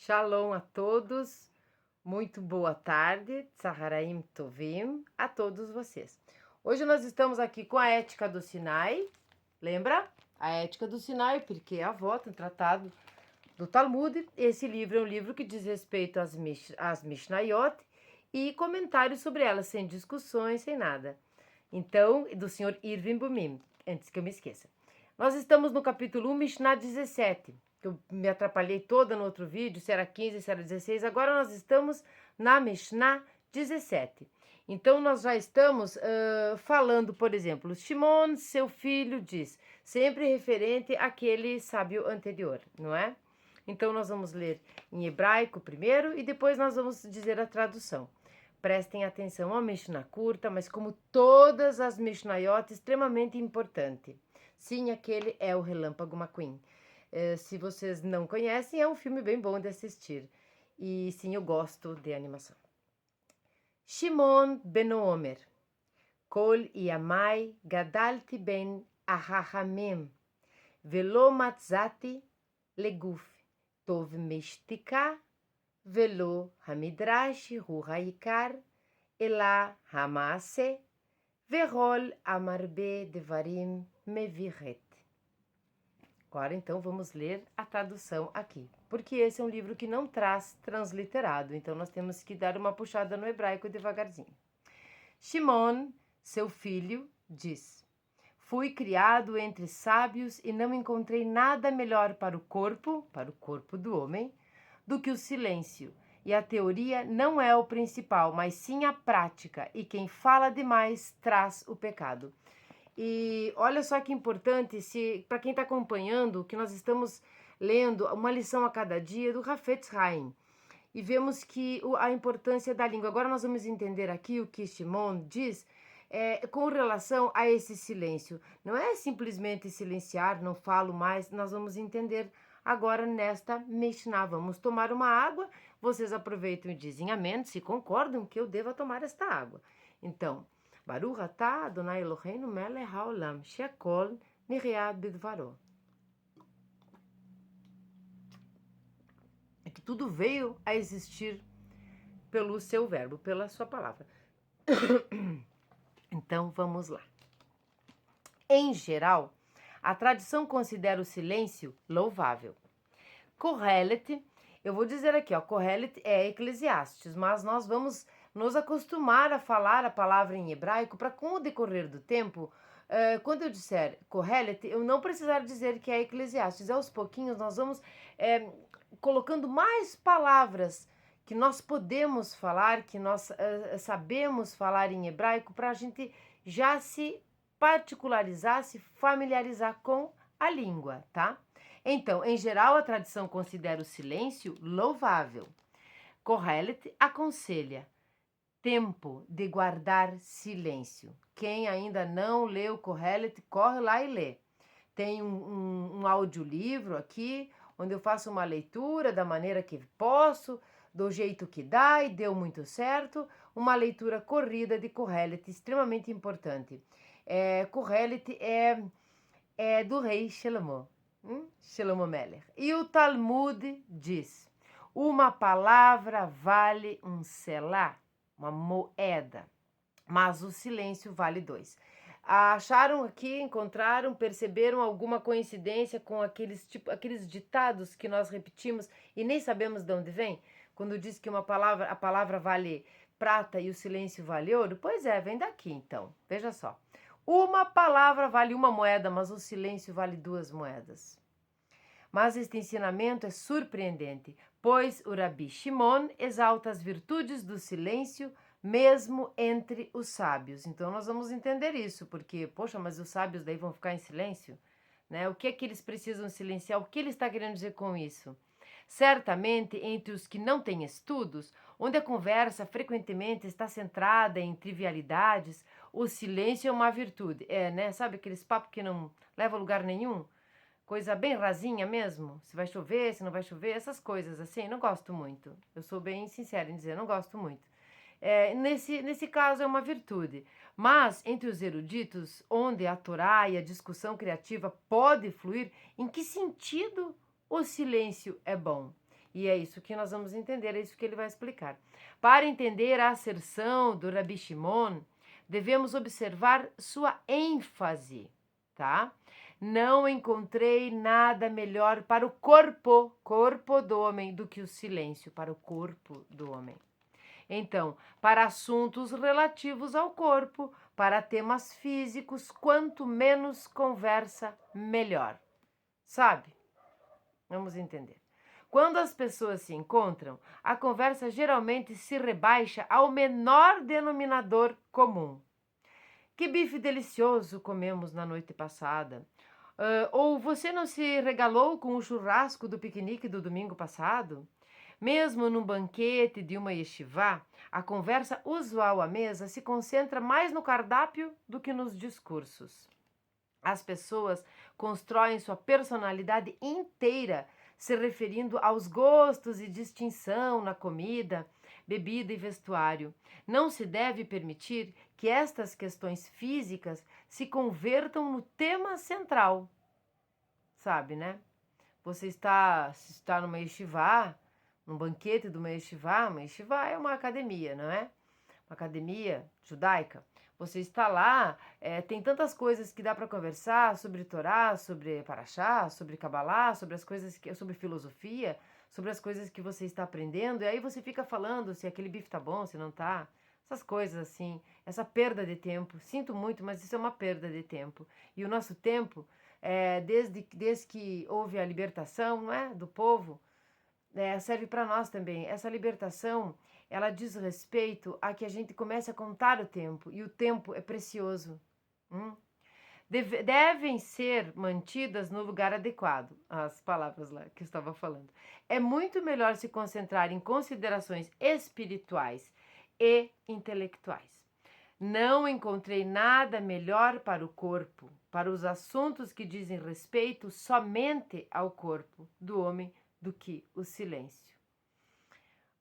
Shalom a todos, muito boa tarde, Tsaharaim Tovim, a todos vocês. Hoje nós estamos aqui com a Ética do Sinai, lembra? A Ética do Sinai, porque Avot, um tratado do Talmud. Esse livro é um livro que diz respeito às Mishnayot e comentários sobre elas, sem discussões, sem nada. Então, do senhor Irving Bumim, antes que eu me esqueça. Nós estamos no capítulo 1, Mishnah 17, que eu me atrapalhei toda no outro vídeo, se era 15, se era 16. Agora nós estamos na Mishnah 17. Então nós já estamos falando, por exemplo, Shimon, seu filho, diz, sempre referente àquele sábio anterior, não é? Então nós vamos ler em hebraico primeiro e depois nós vamos dizer a tradução. Prestem atenção, uma Mishnah curta, mas como todas as Mishnayot, extremamente importante. Sim, aquele é o Relâmpago McQueen. Se vocês não conhecem, é um filme bem bom de assistir. E sim, eu gosto de animação. Shimon ben Omer. Kol yamai gadalti ben ahahamim. Velo matzati leguf. Tov meshtika. Velo hamidrash hu haikar. Ela hamase. Verol amarbe devarim meviret. Agora, então, vamos ler a tradução aqui, porque esse é um livro que não traz transliterado, então nós temos que dar uma puxada no hebraico devagarzinho. Shimon, seu filho, diz: Fui criado entre sábios e não encontrei nada melhor para o corpo do homem, do que o silêncio. E a teoria não é o principal, mas sim a prática, e quem fala demais traz o pecado. E olha só que importante, para quem está acompanhando, que nós estamos lendo uma lição a cada dia do Hafetz Haim. E vemos que a importância da língua. Agora nós vamos entender aqui o que Shimon diz com relação a esse silêncio. Não é simplesmente silenciar, não falo mais, nós vamos entender agora nesta Mishnah. Vamos tomar uma água, vocês aproveitam e dizem amém, se concordam que eu deva tomar esta água. Então, Baruch atah Adonai Eloheinu melech haolam, she'akol nirya bidvaro. É que tudo veio a existir pelo seu verbo, pela sua palavra. Então, vamos lá. Em geral, a tradição considera o silêncio louvável. Kohelet, eu vou dizer aqui, ó, Kohelet é Eclesiastes, mas nós vamos nos acostumar a falar a palavra em hebraico para, com o decorrer do tempo, quando eu disser Kohelet, eu não precisar dizer que é Eclesiastes. Aos pouquinhos nós vamos colocando mais palavras que nós podemos falar, que nós sabemos falar em hebraico, para a gente já se particularizar, se familiarizar com a língua, tá? Então, em geral, a tradição considera o silêncio louvável. Kohelet aconselha tempo de guardar silêncio. Quem ainda não leu Kohelet, corre lá e lê. Tem um audiolivro aqui, onde eu faço uma leitura da maneira que posso, do jeito que dá e deu muito certo. Uma leitura corrida de Kohelet, extremamente importante. Kohelet é do rei Shlomo. Shlomo Melech. E o Talmud diz: uma palavra vale um selá, uma moeda, mas o silêncio vale 2. Acharam aqui, encontraram, perceberam alguma coincidência com aqueles ditados que nós repetimos e nem sabemos de onde vem? Quando diz que a palavra vale prata e o silêncio vale ouro? Pois é, vem daqui então. Veja só. Uma palavra vale uma moeda, mas o silêncio vale 2 moedas. Mas este ensinamento é surpreendente, pois o Rabi Shimon exalta as virtudes do silêncio mesmo entre os sábios. Então nós vamos entender isso, porque, poxa, mas os sábios daí vão ficar em silêncio? Né? O que é que eles precisam silenciar? O que ele está querendo dizer com isso? Certamente, entre os que não têm estudos, onde a conversa frequentemente está centrada em trivialidades, o silêncio é uma virtude. Né? Sabe aqueles papos que não levam a lugar nenhum? Coisa bem rasinha mesmo, se vai chover, se não vai chover, essas coisas assim, não gosto muito. Eu sou bem sincera em dizer, não gosto muito. Nesse caso é uma virtude. Mas entre os eruditos, onde a Torá e a discussão criativa pode fluir, em que sentido o silêncio é bom? E é isso que nós vamos entender, é isso que ele vai explicar. Para entender a asserção do Rabi Shimon, devemos observar sua ênfase, tá? Não encontrei nada melhor para o corpo do homem, do que o silêncio, para o corpo do homem. Então, para assuntos relativos ao corpo, para temas físicos, quanto menos conversa, melhor. Sabe? Vamos entender. Quando as pessoas se encontram, a conversa geralmente se rebaixa ao menor denominador comum. Que bife delicioso comemos na noite passada. Ou você não se regalou com o churrasco do piquenique do domingo passado? Mesmo num banquete de uma yeshivá, a conversa usual à mesa se concentra mais no cardápio do que nos discursos. As pessoas constroem sua personalidade inteira se referindo aos gostos e distinção na comida, bebida e vestuário. Não se deve permitir que estas questões físicas se convertam no tema central. Sabe, né? Você está numa yeshivá, num banquete de uma yeshivá é uma academia, não é? Uma academia judaica. Você está lá, tem tantas coisas que dá para conversar sobre Torá, sobre Parashá, sobre Kabbalah, sobre as coisas sobre filosofia, sobre as coisas que você está aprendendo, e aí você fica falando se aquele bife tá bom, se não tá. Essas coisas assim, essa perda de tempo. Sinto muito, mas isso é uma perda de tempo. E o nosso tempo, desde que houve a libertação, não é, do povo, serve para nós também. Essa libertação, ela diz respeito a que a gente comece a contar o tempo, e o tempo é precioso. Devem ser mantidas no lugar adequado, as palavras lá que eu estava falando. É muito melhor se concentrar em considerações espirituais e intelectuais. Não encontrei nada melhor para o corpo, para os assuntos que dizem respeito somente ao corpo do homem, do que o silêncio.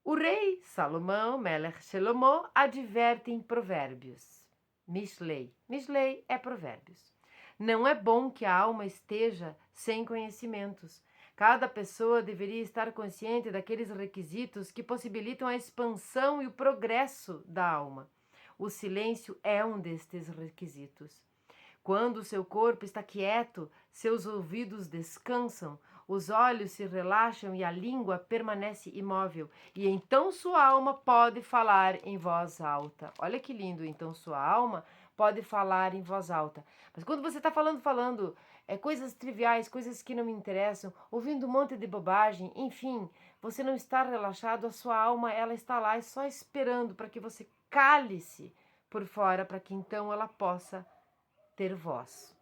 O rei Salomão, Melech Shlomo, adverte em Provérbios. Mishlei. Mishlei é Provérbios. Não é bom que a alma esteja sem conhecimentos. Cada pessoa deveria estar consciente daqueles requisitos que possibilitam a expansão e o progresso da alma. O silêncio é um destes requisitos. Quando o seu corpo está quieto, seus ouvidos descansam, os olhos se relaxam e a língua permanece imóvel. E então sua alma pode falar em voz alta. Olha que lindo, então sua alma pode falar em voz alta. Mas quando você está falando coisas triviais, coisas que não me interessam, ouvindo um monte de bobagem, enfim, você não está relaxado, a sua alma ela está lá só esperando para que você cale-se por fora, para que então ela possa ter voz.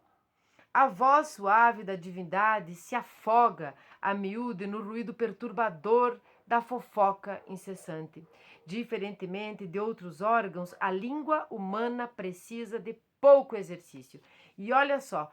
A voz suave da divindade se afoga a miúde no ruído perturbador da fofoca incessante. Diferentemente de outros órgãos, a língua humana precisa de pouco exercício. E olha só,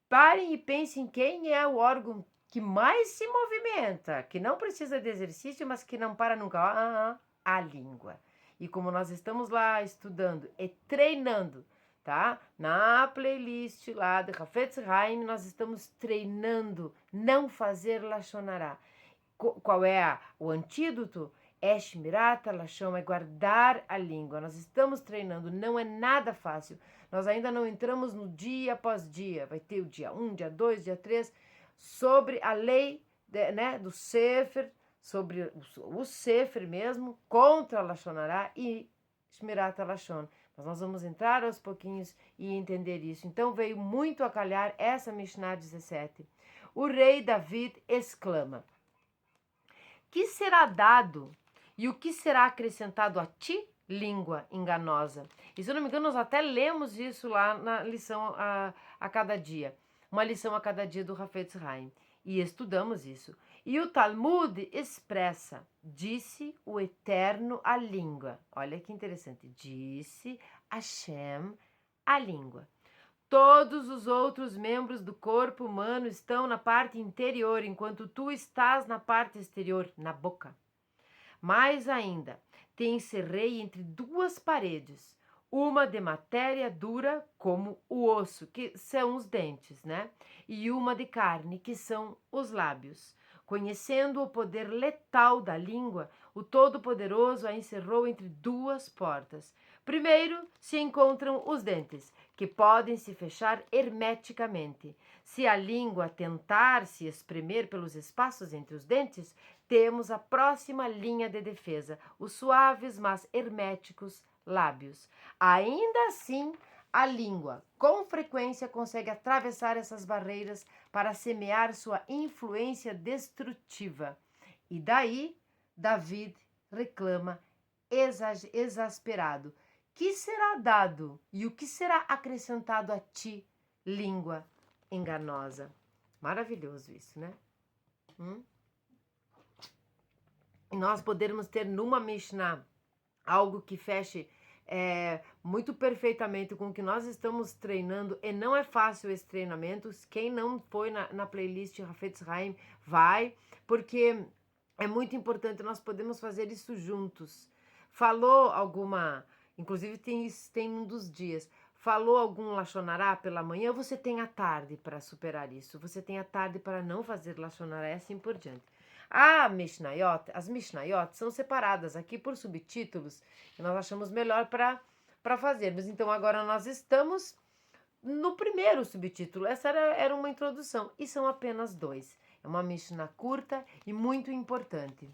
parem e pensem quem é o órgão que mais se movimenta, que não precisa de exercício, mas que não para nunca. A língua. E como nós estamos lá estudando e treinando, tá? Na playlist lá de Hafetz Haim, nós estamos treinando não fazer Lashon Hara. Qual é o antídoto? É Shmirat Lashon, é guardar a língua. Nós estamos treinando, não é nada fácil. Nós ainda não entramos no dia após dia. Vai ter o dia 1, dia 2, dia 3, sobre a lei do Sefer, sobre o Sefer mesmo, contra Lashon Hara e Shmirat Lashon. Mas nós vamos entrar aos pouquinhos e entender isso. Então veio muito a calhar essa Mishnah 17. O rei David exclama: que será dado e o que será acrescentado a ti, língua enganosa? E se eu não me engano, nós até lemos isso lá na lição a cada dia. Uma lição a cada dia do Hafetz Haim. E estudamos isso. E o Talmud expressa: disse o Eterno à língua. Olha que interessante. Disse Hashem à língua. Todos os outros membros do corpo humano estão na parte interior, enquanto tu estás na parte exterior, na boca. Mais ainda, te encerrei entre duas paredes, uma de matéria dura, como o osso, que são os dentes, né? E uma de carne, que são os lábios. Conhecendo o poder letal da língua, o Todo-Poderoso a encerrou entre duas portas. Primeiro se encontram os dentes, que podem se fechar hermeticamente. Se a língua tentar se espremer pelos espaços entre os dentes, temos a próxima linha de defesa, os suaves, mas herméticos lábios. Ainda assim, a língua, com frequência, consegue atravessar essas barreiras para semear sua influência destrutiva. E daí, David reclama exasperado: que será dado e o que será acrescentado a ti, língua enganosa? Maravilhoso isso, né? E nós podermos ter numa Mishnah algo que feche muito perfeitamente com o que nós estamos treinando, e não é fácil esse treinamento. Quem não foi na playlist Hafetz Haim, vai, porque é muito importante, nós podemos fazer isso juntos. Falou alguma, inclusive tem um dos dias, falou algum Lachonará pela manhã, você tem a tarde para superar isso, você tem a tarde para não fazer Lachonará e assim por diante. As Mishnayot são separadas aqui por subtítulos que nós achamos melhor para fazermos. Então agora nós estamos no primeiro subtítulo. Essa era uma introdução e são apenas 2. É uma Mishnah curta e muito importante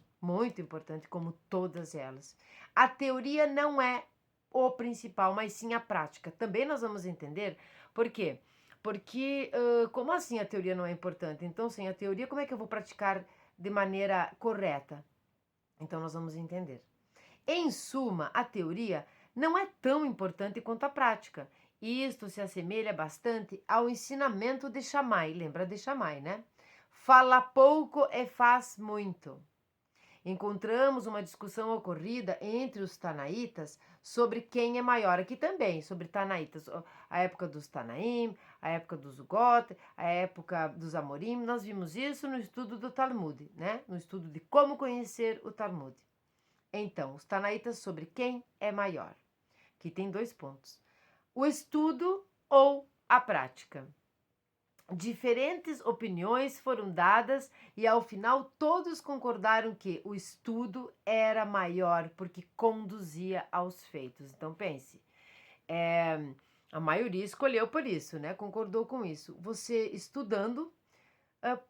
como todas elas. A teoria não é o principal, mas sim a prática. Também nós vamos entender por quê? Porque como assim a teoria não é importante? Então, sem a teoria, como é que eu vou praticar de maneira correta? Então nós vamos entender. Em suma, a teoria não é tão importante quanto a prática. Isto se assemelha bastante ao ensinamento de Shammai. Lembra de Shammai, né? Fala pouco e faz muito. Encontramos uma discussão ocorrida entre os tanaítas sobre quem é maior. Aqui também, sobre tanaítas, a época dos Tanaim, a época dos Zugot, a época dos Amorim. Nós vimos isso no estudo do Talmud, né? No estudo de como conhecer o Talmud. Então, os tanaítas sobre quem é maior. Aqui tem 2 pontos. O estudo ou a prática. Diferentes opiniões foram dadas e ao final todos concordaram que o estudo era maior porque conduzia aos feitos. Então pense, a maioria escolheu por isso, né? Concordou com isso. Você estudando,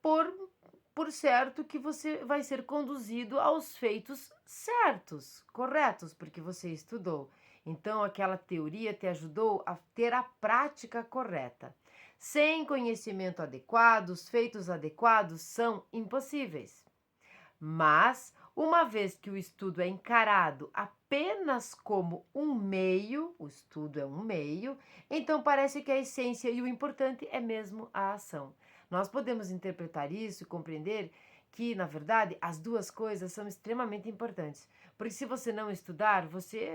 por certo que você vai ser conduzido aos feitos certos, corretos, porque você estudou. Então aquela teoria te ajudou a ter a prática correta. Sem conhecimento adequado, os feitos adequados são impossíveis. Mas, uma vez que o estudo é encarado apenas como um meio, o estudo é um meio, então parece que a essência e o importante é mesmo a ação. Nós podemos interpretar isso e compreender que, na verdade, as duas coisas são extremamente importantes. Porque se você não estudar, você,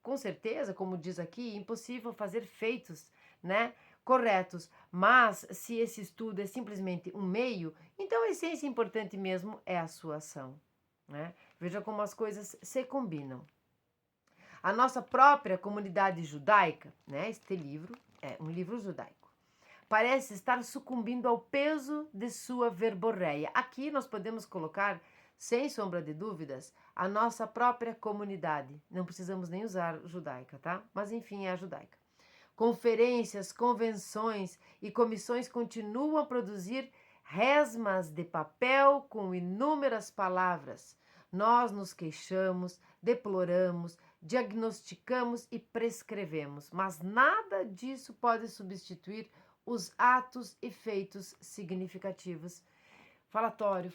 com certeza, como diz aqui, é impossível fazer feitos, né? Corretos, mas se esse estudo é simplesmente um meio, então a essência importante mesmo é a sua ação, né? Veja como as coisas se combinam. A nossa própria comunidade judaica, né? Este livro é um livro judaico, parece estar sucumbindo ao peso de sua verborreia. Aqui nós podemos colocar, sem sombra de dúvidas, a nossa própria comunidade. Não precisamos nem usar judaica, tá? Mas enfim, é a judaica. Conferências, convenções e comissões continuam a produzir resmas de papel com inúmeras palavras. Nós nos queixamos, deploramos, diagnosticamos e prescrevemos, mas nada disso pode substituir os atos e feitos significativos. Falatório,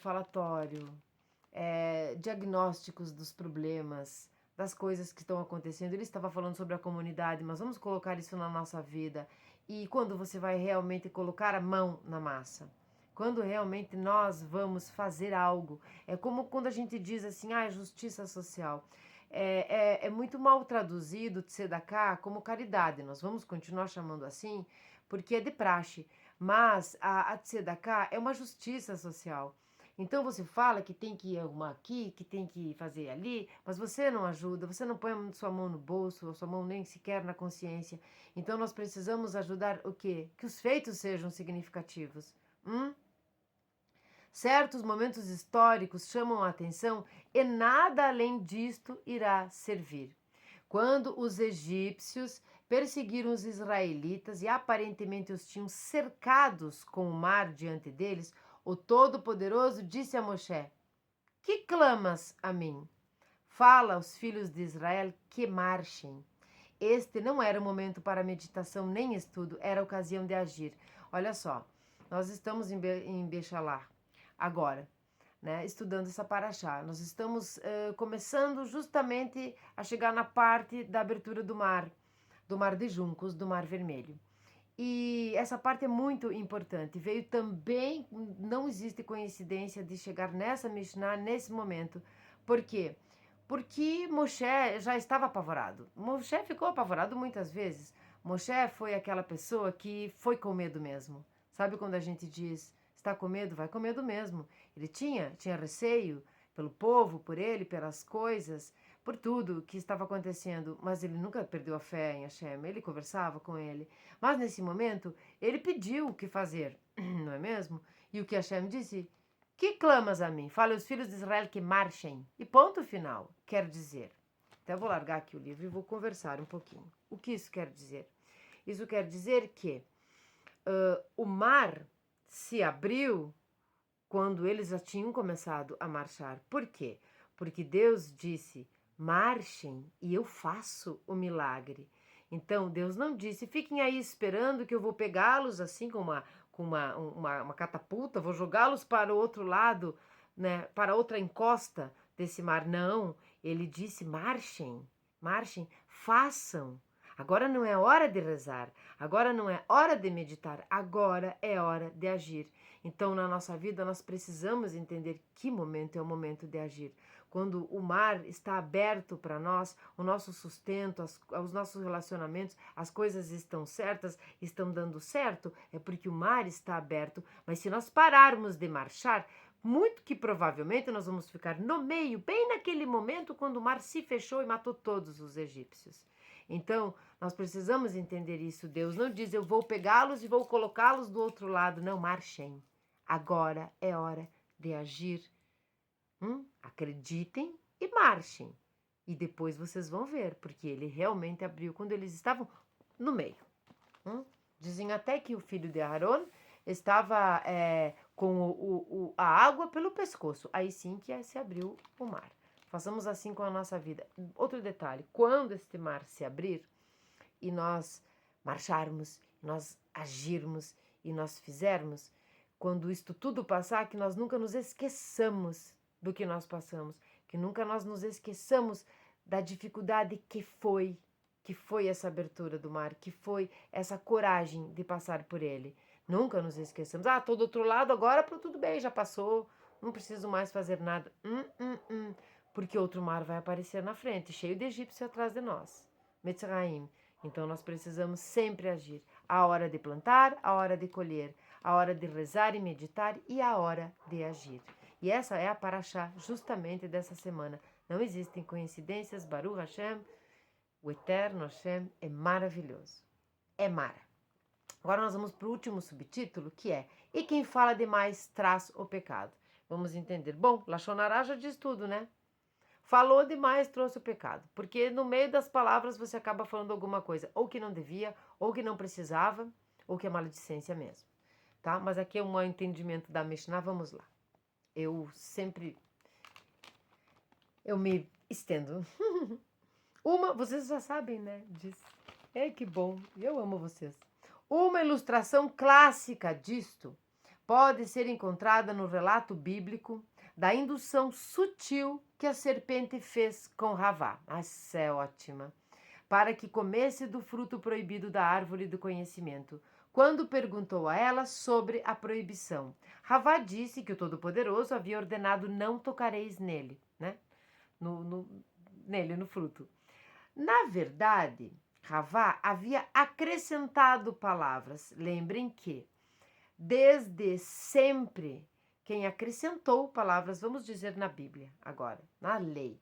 diagnósticos dos problemas, das coisas que estão acontecendo. Ele estava falando sobre a comunidade, mas vamos colocar isso na nossa vida. E quando você vai realmente colocar a mão na massa? Quando realmente nós vamos fazer algo. É como quando a gente diz assim, justiça social. É muito mal traduzido tzedakah como caridade. Nós vamos continuar chamando assim, porque é de praxe. Mas a tzedakah é uma justiça social. Então você fala que tem que arrumar aqui, que tem que fazer ali, mas você não ajuda, você não põe sua mão no bolso, sua mão nem sequer na consciência. Então nós precisamos ajudar o quê? Que os feitos sejam significativos. Certos momentos históricos chamam a atenção e nada além disto irá servir. Quando os egípcios perseguiram os israelitas e aparentemente os tinham cercados com o mar diante deles, o Todo-Poderoso disse a Moshe: Que clamas a mim? Fala aos filhos de Israel que marchem. Este não era o momento para meditação nem estudo, era a ocasião de agir. Olha só, nós estamos em Bechalá agora, né, estudando essa paraxá. Nós estamos começando justamente a chegar na parte da abertura do mar de Juncos, do Mar Vermelho. E essa parte é muito importante. Veio também, não existe coincidência de chegar nessa Mishnah nesse momento. Por quê? Porque Moshe já estava apavorado. Moshe ficou apavorado muitas vezes. Moshe foi aquela pessoa que foi com medo mesmo. Sabe quando a gente diz, está com medo? Vai com medo mesmo. Ele tinha receio pelo povo, por ele, pelas coisas, por tudo que estava acontecendo, mas ele nunca perdeu a fé em Hashem, ele conversava com ele. Mas nesse momento, ele pediu o que fazer, não é mesmo? E o que Hashem disse? Que clamas a mim? Fala aos filhos de Israel que marchem. E ponto final, quer dizer. Até vou largar aqui o livro e vou conversar um pouquinho. O que isso quer dizer? Isso quer dizer que o mar se abriu quando eles já tinham começado a marchar. Por quê? Porque Deus disse: marchem e eu faço o milagre. Então Deus não disse: fiquem aí esperando que eu vou pegá-los assim com uma catapulta, vou jogá-los para o outro lado, né, para outra encosta desse mar. Não, ele disse: marchem, marchem, façam. Agora não é hora de rezar, agora não é hora de meditar, agora é hora de agir. Então, na nossa vida, nós precisamos entender que momento é o momento de agir. Quando o mar está aberto para nós, o nosso sustento, os nossos relacionamentos, as coisas estão certas, estão dando certo, é porque o mar está aberto. Mas se nós pararmos de marchar, muito que provavelmente nós vamos ficar no meio, bem naquele momento quando o mar se fechou e matou todos os egípcios. Então, nós precisamos entender isso. Deus não diz: eu vou pegá-los e vou colocá-los do outro lado. Não, marchem. Agora é hora de agir. Acreditem e marchem. E depois vocês vão ver, porque ele realmente abriu quando eles estavam no meio. Dizem até que o filho de Aaron estava com a água pelo pescoço. Aí sim que se abriu o mar. Façamos assim com a nossa vida. Outro detalhe, quando este mar se abrir e nós marcharmos, nós agirmos e nós fizermos, quando isto tudo passar, que nós nunca nos esqueçamos do que nós passamos, que nunca nós nos esqueçamos da dificuldade que foi essa abertura do mar, que foi essa coragem de passar por ele. Nunca nos esqueçamos. Tô do outro lado agora, tudo bem, já passou, não preciso mais fazer nada. Porque outro mar vai aparecer na frente, cheio de egípcio atrás de nós. Mitzrayim. Então nós precisamos sempre agir. A hora de plantar, a hora de colher, a hora de rezar e meditar e a hora de agir. E essa é a paraxá justamente dessa semana. Não existem coincidências, Baruch Hashem, o eterno Hashem é maravilhoso. É Mara. Agora nós vamos para o último subtítulo, que é: E quem fala demais traz o pecado. Vamos entender. Bom, Lashon Hará já diz tudo, né? Falou demais, trouxe o pecado. Porque no meio das palavras você acaba falando alguma coisa, ou que não devia, ou que não precisava, ou que é maledicência mesmo. Tá? Mas aqui é um entendimento da Mishnah, vamos lá. Eu me estendo. Vocês já sabem, né? Disso. Que bom, eu amo vocês. Uma ilustração clássica disto pode ser encontrada no relato bíblico da indução sutil que a serpente fez com Havá. Essa é ótima. Para que comesse do fruto proibido da árvore do conhecimento, quando perguntou a ela sobre a proibição. Havá disse que o Todo-Poderoso havia ordenado: não tocareis nele, né? No fruto. Na verdade, Havá havia acrescentado palavras. Lembrem que, desde sempre, quem acrescentou palavras, vamos dizer na Bíblia agora, na lei,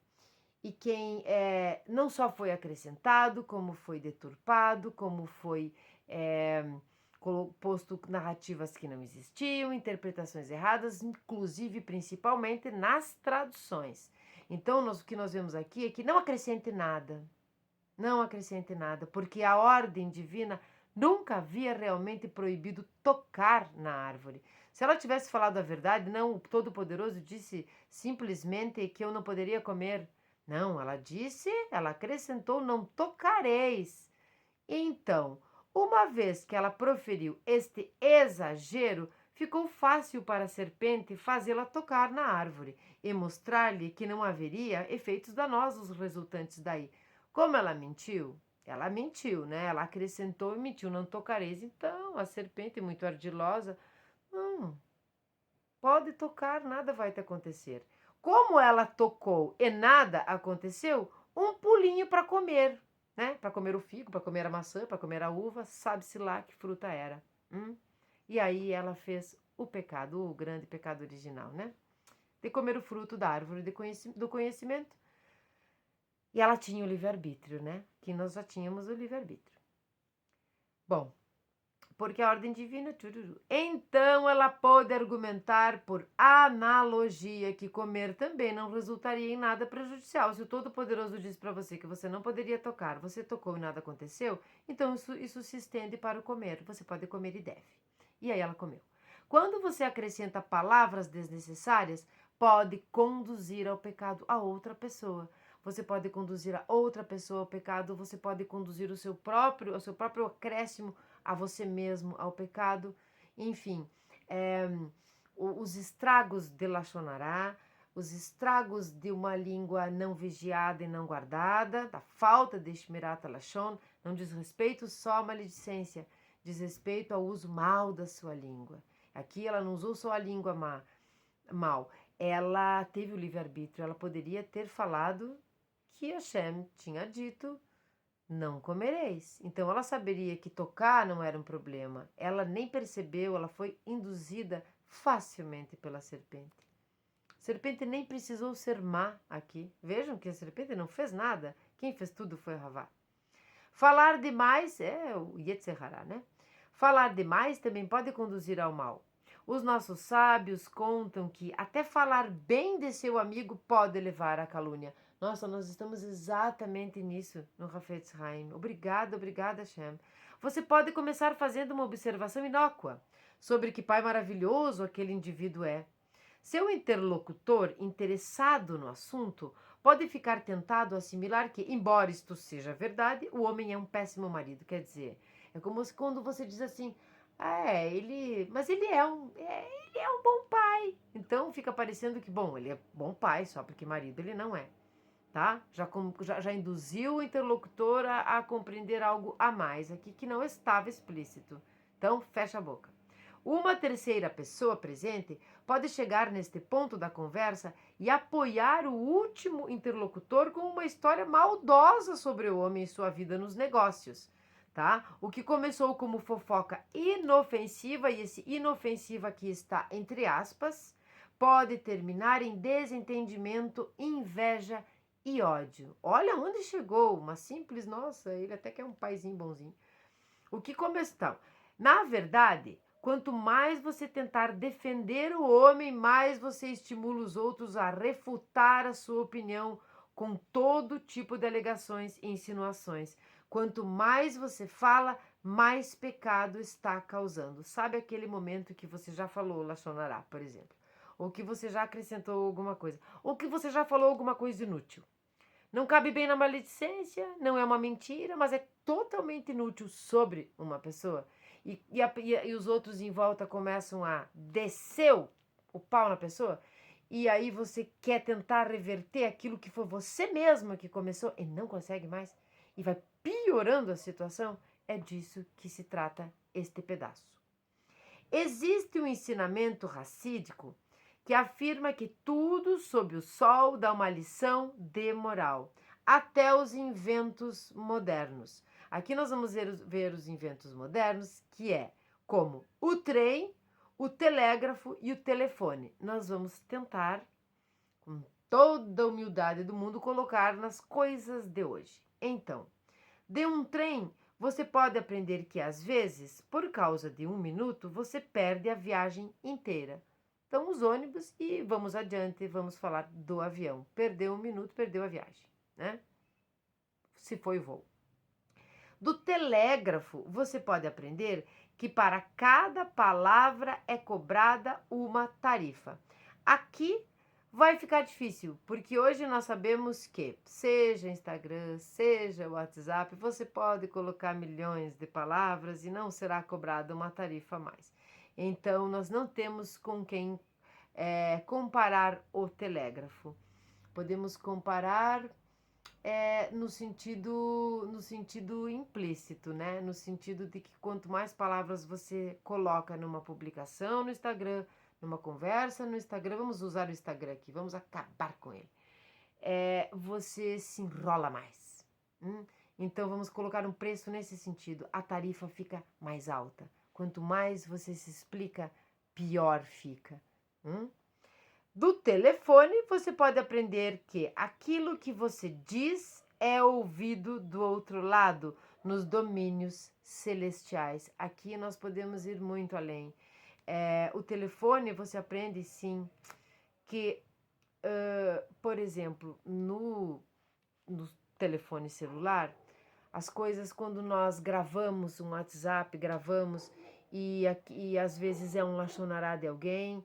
e quem não só foi acrescentado, como foi deturpado, como foi posto narrativas que não existiam, interpretações erradas, inclusive, principalmente, nas traduções. Então, o que nós vemos aqui é que não acrescente nada. Não acrescente nada, porque a ordem divina nunca havia realmente proibido tocar na árvore. Se ela tivesse falado a verdade, não, o Todo-Poderoso disse simplesmente que eu não poderia comer. Não, ela acrescentou, não tocareis. Então, uma vez que ela proferiu este exagero, ficou fácil para a serpente fazê-la tocar na árvore e mostrar-lhe que não haveria efeitos danosos resultantes daí. Como ela mentiu, né? Ela acrescentou e mentiu, não tocareis. Então, a serpente, muito ardilosa, pode tocar, nada vai te acontecer. Como ela tocou e nada aconteceu, um pulinho para comer, né? Para comer o figo, para comer a maçã, para comer a uva, sabe-se lá que fruta era. E aí ela fez o pecado, o grande pecado original, né? De comer o fruto da árvore do conhecimento. E ela tinha o livre-arbítrio, né? Que nós já tínhamos o livre-arbítrio. Bom, porque a ordem divina, então ela pôde argumentar por analogia que comer também não resultaria em nada prejudicial. Se o Todo-Poderoso diz para você que você não poderia tocar, você tocou e nada aconteceu, então isso se estende para o comer. Você pode comer e deve. E aí ela comeu. Quando você acrescenta palavras desnecessárias, pode conduzir ao pecado a outra pessoa. Você pode conduzir a outra pessoa ao pecado, você pode conduzir o seu próprio acréscimo a você mesmo, ao pecado. Enfim, os estragos de Lachonará, os estragos de uma língua não vigiada e não guardada, da falta de Shmirat Lashon, não diz respeito só à maledicência, diz respeito ao uso mal da sua língua. Aqui ela não usou só a língua mal, ela teve o livre-arbítrio, ela poderia ter falado que Hashem tinha dito, não comereis. Então ela saberia que tocar não era um problema. Ela nem percebeu, ela foi induzida facilmente pela serpente. A serpente nem precisou ser má aqui. Vejam que a serpente não fez nada. Quem fez tudo foi Havá. Falar demais é o Yetzer Hará, né? Falar demais também pode conduzir ao mal. Os nossos sábios contam que até falar bem de seu amigo pode levar à calúnia. Nossa, nós estamos exatamente nisso no Hafetz Haim. Obrigada, Hashem. Você pode começar fazendo uma observação inócua sobre que pai maravilhoso aquele indivíduo é. Seu interlocutor, interessado no assunto, pode ficar tentado a assimilar que, embora isto seja verdade, o homem é um péssimo marido. Quer dizer, é como quando você diz assim, mas ele é um bom pai. Então fica parecendo que, bom, ele é bom pai só porque marido ele não é. Tá? Já induziu o interlocutor a compreender algo a mais aqui que não estava explícito. Então, fecha a boca. Uma terceira pessoa presente pode chegar neste ponto da conversa e apoiar o último interlocutor com uma história maldosa sobre o homem e sua vida nos negócios, tá? O que começou como fofoca inofensiva, e esse inofensiva aqui está entre aspas, pode terminar em desentendimento, inveja e ódio. Olha onde chegou, uma simples, nossa, ele até que é um paizinho bonzinho. O que começou? Na verdade, quanto mais você tentar defender o homem, mais você estimula os outros a refutar a sua opinião com todo tipo de alegações e insinuações. Quanto mais você fala, mais pecado está causando. Sabe aquele momento que você já falou Lachonará, por exemplo? Ou que você já acrescentou alguma coisa? Ou que você já falou alguma coisa inútil? Não cabe bem na maledicência, não é uma mentira, mas é totalmente inútil sobre uma pessoa. E os outros em volta começam a descer o pau na pessoa. E aí você quer tentar reverter aquilo que foi você mesma que começou e não consegue mais. E vai piorando a situação. É disso que se trata este pedaço. Existe um ensinamento racídico que afirma que tudo sob o sol dá uma lição de moral, até os inventos modernos. Aqui nós vamos ver os inventos modernos, que é como o trem, o telégrafo e o telefone. Nós vamos tentar, com toda a humildade do mundo, colocar nas coisas de hoje. Então, de um trem, Você pode aprender que, às vezes, por causa de 1 minuto, você perde a viagem inteira. Então, os ônibus e vamos adiante, vamos falar do avião. Perdeu 1 minuto, perdeu a viagem, né? Se foi o voo. Do telégrafo, você pode aprender que para cada palavra é cobrada uma tarifa. Aqui vai ficar difícil, porque hoje nós sabemos que, seja Instagram, seja WhatsApp, você pode colocar milhões de palavras e não será cobrada uma tarifa a mais. Então, nós não temos com quem comparar o telégrafo. Podemos comparar no sentido implícito, né? No sentido de que quanto mais palavras você coloca numa publicação no Instagram, numa conversa no Instagram, vamos usar o Instagram aqui, vamos acabar com ele. Você se enrola mais. Então vamos colocar um preço nesse sentido. A tarifa fica mais alta. Quanto mais você se explica, pior fica. Do telefone, você pode aprender que aquilo que você diz é ouvido do outro lado, nos domínios celestiais. Aqui nós podemos ir muito além. O telefone, você aprende sim que, por exemplo, no telefone celular, as coisas quando nós gravamos um WhatsApp, gravamos e às vezes é um lachonará de alguém,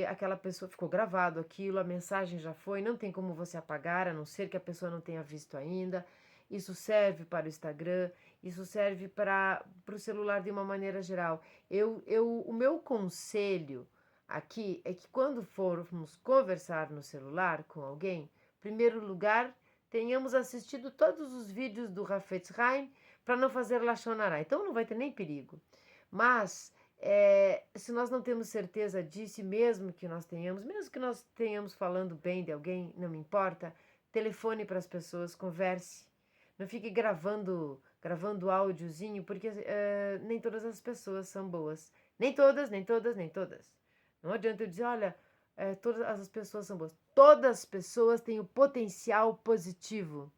aquela pessoa ficou gravado aquilo, a mensagem já foi, não tem como você apagar, a não ser que a pessoa não tenha visto ainda. Isso serve para o Instagram, isso serve para o celular de uma maneira geral. O meu conselho aqui é que quando formos conversar no celular com alguém, em primeiro lugar, tenhamos assistido todos os vídeos do Hafetz Haim para não fazer lachonará. Então não vai ter nem perigo. Mas se nós não temos certeza disso, mesmo que nós tenhamos falando bem de alguém, não me importa, telefone para as pessoas, converse. Não fique gravando áudiozinho, porque nem todas as pessoas são boas. Nem todas, nem todas, nem todas. Não adianta eu dizer, olha, todas as pessoas são boas. Todas as pessoas têm o potencial positivo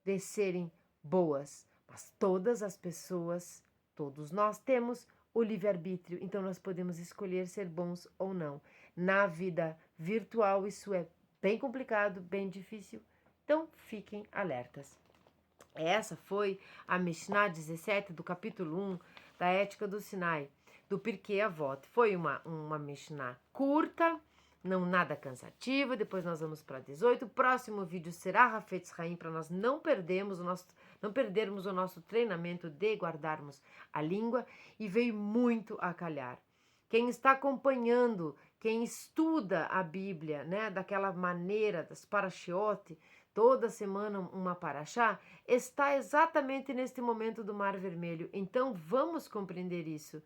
de serem boas. Mas todas as pessoas, todos nós temos o livre-arbítrio. Então nós podemos escolher ser bons ou não. Na vida virtual isso é bem complicado, bem difícil. Então fiquem alertas. Essa foi a Mishnah 17 do capítulo 1 da Ética do Sinai, do Pirkei Avot. Foi uma Mishnah curta, não nada cansativa. Depois nós vamos para 18. O próximo vídeo será Hafetz Haim, para nós não perdermos o nosso treinamento de guardarmos a língua, e veio muito a calhar. Quem está acompanhando, quem estuda a Bíblia, né, daquela maneira, das parashiot, toda semana uma paraxá, está exatamente neste momento do Mar Vermelho. Então vamos compreender isso.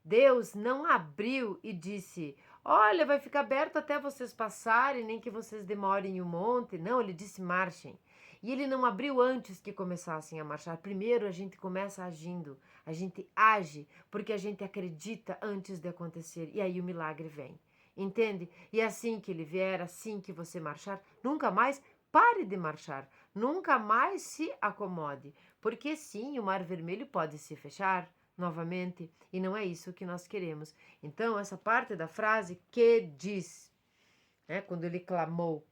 Deus não abriu e disse, olha, vai ficar aberto até vocês passarem, nem que vocês demorem um monte. Não, ele disse marchem. E ele não abriu antes que começassem a marchar. Primeiro a gente começa agindo, a gente age porque a gente acredita antes de acontecer. E aí o milagre vem. Entende? E assim que ele vier, assim que você marchar, nunca mais pare de marchar, nunca mais se acomode, porque sim, o Mar Vermelho pode se fechar novamente e não é isso que nós queremos. Então, essa parte da frase que diz, né, quando ele clamou,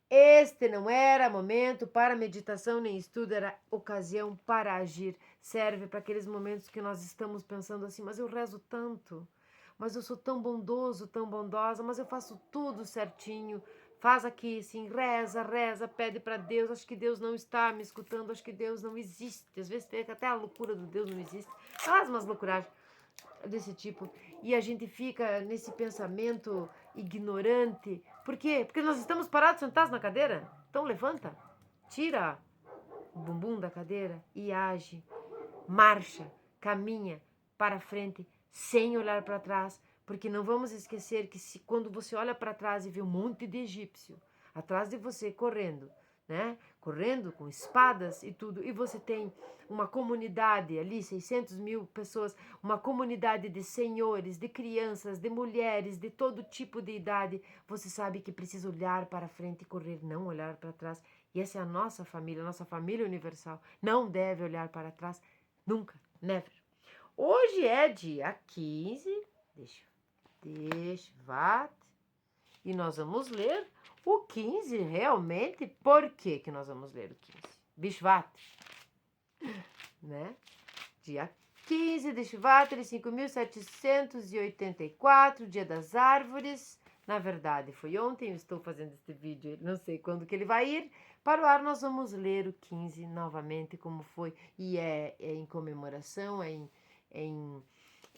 este não era momento para meditação nem estudo, era ocasião para agir. Serve para aqueles momentos que nós estamos pensando assim, mas eu rezo tanto, mas eu sou tão bondoso, tão bondosa, mas eu faço tudo certinho. Faz aqui, sim, reza, pede para Deus. Acho que Deus não está me escutando, acho que Deus não existe. Às vezes até a loucura do Deus não existe. Faz umas loucuragens desse tipo. E a gente fica nesse pensamento ignorante. Por quê? Porque nós estamos parados, sentados na cadeira. Então levanta, tira o bumbum da cadeira e age. Marcha, caminha para frente, sem olhar para trás. Porque não vamos esquecer que quando você olha para trás e vê um monte de egípcio atrás de você correndo, né? Correndo com espadas e tudo, e você tem uma comunidade ali, 600 mil pessoas, uma comunidade de senhores, de crianças, de mulheres, de todo tipo de idade, você sabe que precisa olhar para frente e correr, não olhar para trás. E essa é a nossa família universal. Não deve olhar para trás Nunca, never. Hoje é dia 15, Teshvat, e nós vamos ler o 15 realmente. Por que que nós vamos ler o 15? Bishvat, né? Dia 15 de Shvat de 5.784, dia das árvores. Na verdade, foi ontem, eu estou fazendo este vídeo, não sei quando que ele vai ir para o ar. Nós vamos ler o 15 novamente, como foi, e é em comemoração, em,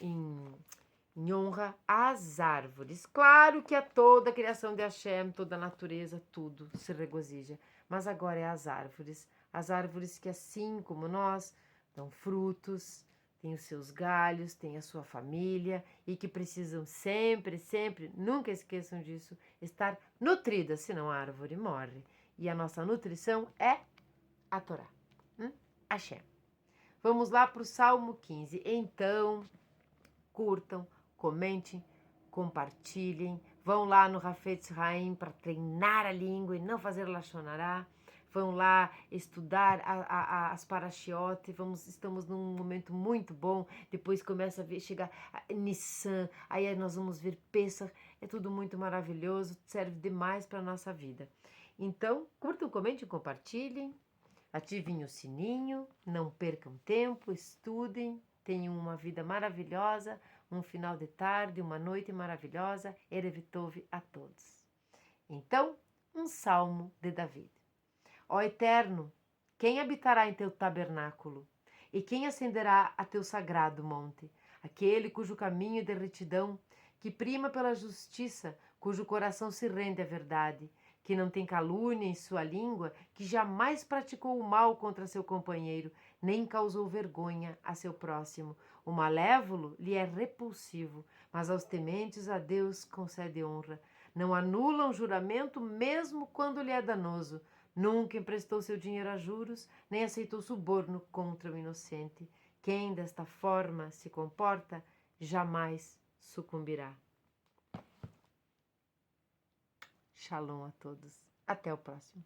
em honra às árvores. Claro que é toda a criação de Hashem, toda a natureza, tudo se regozija, mas agora é as árvores que, assim como nós, dão frutos, têm os seus galhos, têm a sua família e que precisam sempre, sempre, nunca esqueçam disso, estar nutridas, senão a árvore morre. E a nossa nutrição é a Torá, Hashem. Vamos lá para o Salmo 15. Então, curtam, comentem, compartilhem, vão lá no Hafetz Haim para treinar a língua e não fazer Lashon Hará. Vão lá estudar as parashiot, estamos num momento muito bom, depois começa a chegar Nissan, aí nós vamos ver Pesach, é tudo muito maravilhoso, serve demais para a nossa vida. Então, curtam, comentem, compartilhem, ativem o sininho, não percam tempo, estudem, tenham uma vida maravilhosa, um final de tarde, uma noite maravilhosa, Erev Tov a todos. Então, um salmo de David. Ó Eterno, quem habitará em teu tabernáculo? E quem ascenderá a teu sagrado monte? Aquele cujo caminho é de retidão, que prima pela justiça, cujo coração se rende à verdade, que não tem calúnia em sua língua, que jamais praticou o mal contra seu companheiro, nem causou vergonha a seu próximo. O malévolo lhe é repulsivo, mas aos tementes a Deus concede honra. Não anulam juramento mesmo quando lhe é danoso. Nunca emprestou seu dinheiro a juros, nem aceitou suborno contra o inocente. Quem desta forma se comporta, jamais sucumbirá. Shalom a todos. Até o próximo.